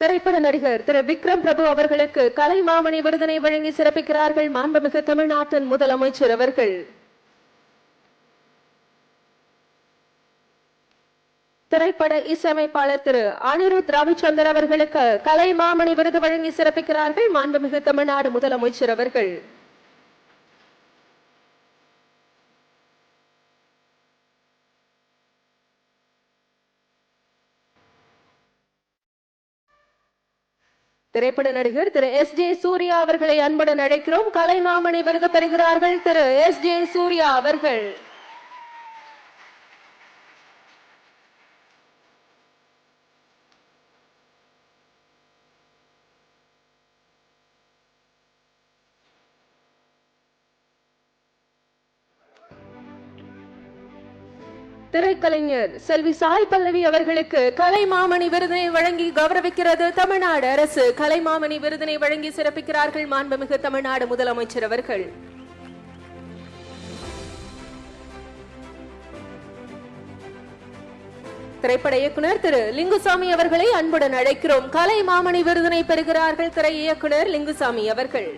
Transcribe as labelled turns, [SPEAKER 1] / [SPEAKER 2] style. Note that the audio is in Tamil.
[SPEAKER 1] திரைப்பட நடிகர் திரு விக்ரம் பிரபு அவர்களுக்கு கலைமாமணி விருதினை வழங்கி சிறப்பிக்கிறார்கள் மாண்புமிகு தமிழ்நாட்டின் முதலமைச்சர் அவர்கள். திரைப்பட இசையமைப்பாளர் திரு அனிருத் ரவிச்சந்தர் அவர்களுக்கு கலைமாமணி விருது வழங்கி சிறப்பிக்கிறார்கள் மாண்புமிகு தமிழ்நாடு முதலமைச்சர் அவர்கள். திரைப்பட நடிகர் திரு எஸ்.ஜே. சூர்யா அவர்களை அன்புடன் அழைக்கிறோம். கலைமாமணி விருது பெறுகிறார்கள் திரு எஸ்.ஜே. சூர்யா அவர்கள். திரைக்கலைஞர் செல்வி சாய் பல்லவி அவர்களுக்கு கலைமாமணி விருதினை வழங்கி கௌரவிக்கிறது தமிழ்நாடு அரசு. கலைமாமணி விருதினை வழங்கி சிறப்பிக்கிறார்கள் மாண்புமிகு தமிழ்நாடு முதலமைச்சர் அவர்கள். திரைப்பட இயக்குனர் திரு லிங்குசாமி அவர்களை அன்புடன் அழைக்கிறோம். கலைமாமணி விருதினை பெறுகிறார்கள் திரை இயக்குனர் லிங்குசாமி அவர்கள்.